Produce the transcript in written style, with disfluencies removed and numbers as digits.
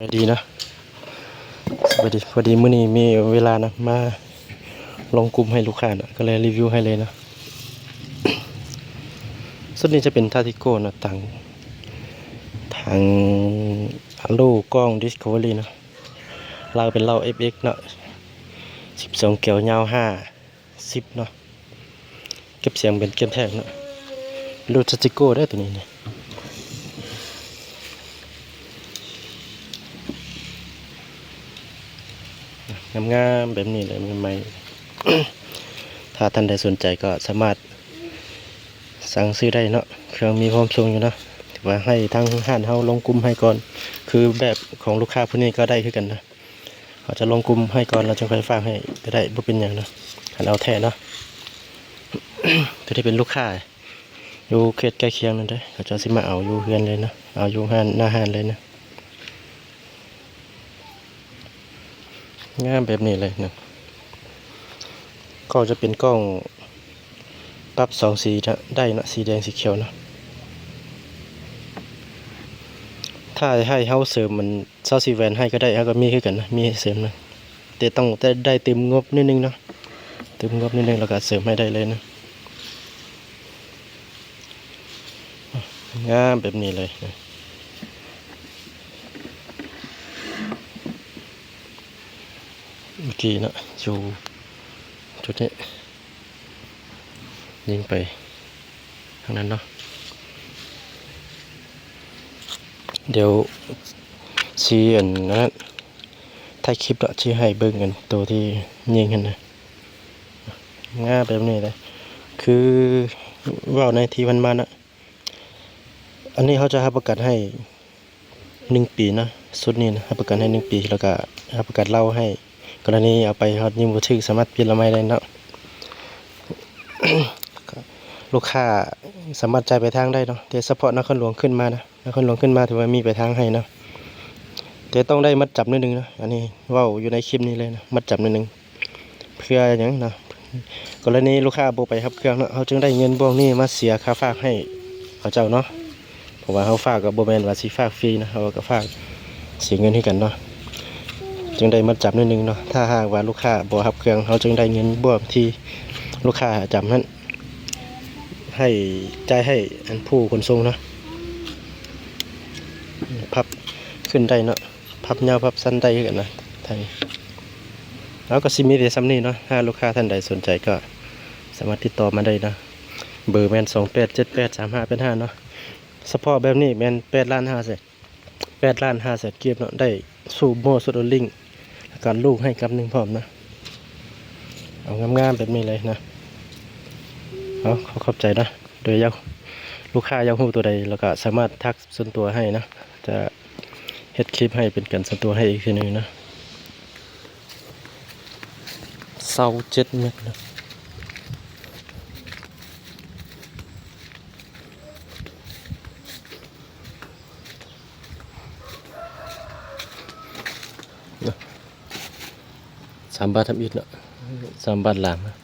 ดีนะพอดีมื้อนี้มีเวลานะมาลงกลุ่มให้ลูกค้านะก็เลยรีวิวให้เลยนะสุดนี้จะเป็นทาติโก้นะทางโลกล้อง Discovery นะเราเป็นเรา FX เนาะ12แก้วยาว50เนาะเก็บเสียงเป็นเก็บแท็กเนาะดูทาติโก้ได้ตัวนี้เนี่ยงามๆแบบนี้เลยใหม่ๆถ้าท่านใดสนใจก็สามารถสั่งซื้อได้เนาะเครื่องมีพร้อมส่งอยู่เนาะถือว่าให้ทางห้านเฮาลงกลุ่มให้ก่อนคือแบบของลูกค้าผู้นี้ก็ได้คือกันนะเขาจะลงกลุ่มให้ก่อนเราจึงค่อยฝากให้ก็ได้บ่เป็นหยังเนาะคันเอาแท้เนาะ ตัวที่เป็นลูกค้าอยู่เขตใกล้เคียงนั่นเด้อเขาจะสิมาเอาอยู่เฮือนเลยนะเอาอยู่ห้านหน้าห้านเลยนะงามแบบนี้เลยนะก็จะเป็นกล้องปรับ2สีได้นะสีแดงสีเขียวนะถ้าให้เฮาเสริมมัน24แวนให้ก็ได้เฮาก็มีคือกันนะมีเสริมนะแต่ต้องได้เต็มงบนิดนึงเนาะเต็มงบนิดนึงแล้วก็เสริมให้ได้เลยนะงามแบบนี้เลยนะเมื่อกี้นะอยู่จุดนี้ยิงไปทางนั้นเนาะเดี๋ยวชี้อันนั้นถ่ายคลิปแล้วชี้ให้เบิ่งกันตัวที่ยิงกันนะง่ายแบบนี้เลยคือว่าในที่มันมานะอันนี้เขาจะให้ประกันให้1 ปีนะสุดนี้นะให้ประกันให้1 ปีแล้วก็ให้ประกันเล่าให้กรณีเอาไปฮอดยิงบ่ถึกสามารถเปลี่ยนละไม้ได้เนาะ ลูกค้าสามารถจ่ายไปทางได้เนาะแต่เฉพาะนครหลวงขึ้นมานะนครหลวงขึ้นมาถือว่ามีไปทางให้เนาะแต่ต้องได้มัดจำนิดนึงนะอันนี้เว้าอยู่ในคลิปนี้เลยนะมัดจำนิดนึงเพื่อหยังนะกรณีลูกค้าบ่ไปครับเครื่องเนาะเขาจึงได้เงินพวกนี้มาเสียค่าฝากให้เขาเจ้าเนาะเพราะว่าเขาฝากกับบ่แม่นว่าสิฝากฟรีนะเขาก็ฝากเสียเงินให้กันเนาะจึงได้มัดจำนิดนึงเนาะถ้าหากว่าลูกค้าบ่รับเครื่องเขาจึงได้เงินบวกที่ลูกค้าจำนั้นให้จ่ายให้อันผู้ขนส่งเนาะพับขึ้นได้เนาะพับยาวพับสั้นได้กันนะทางแล้วก็ซิมีแต่ซ้ำนี้เนาะถ้าลูกค้าท่านใดสนใจก็สามารถติดต่อมาได้นะเบอร์แมน28783585เนาะเฉพาะแบบนี้แมน8,500,000เก็บเนาะได้สูบโม่สุดลิงแล้วก็ลูกให้กับ1พร้อมนะเอางามๆแบบนี้เลยนะเอาขอบใจนะโดยลูกค้าอยากรู้ตัวใดแล้วก็สามารถทักส่วนตัวให้นะจะเฮ็ดคลิปให้เป็นกันส่วนตัวให้อีกทีนึงนะ27 เมตรนะ3 บาททำอิฐเนาะ3 บาทหลามนะ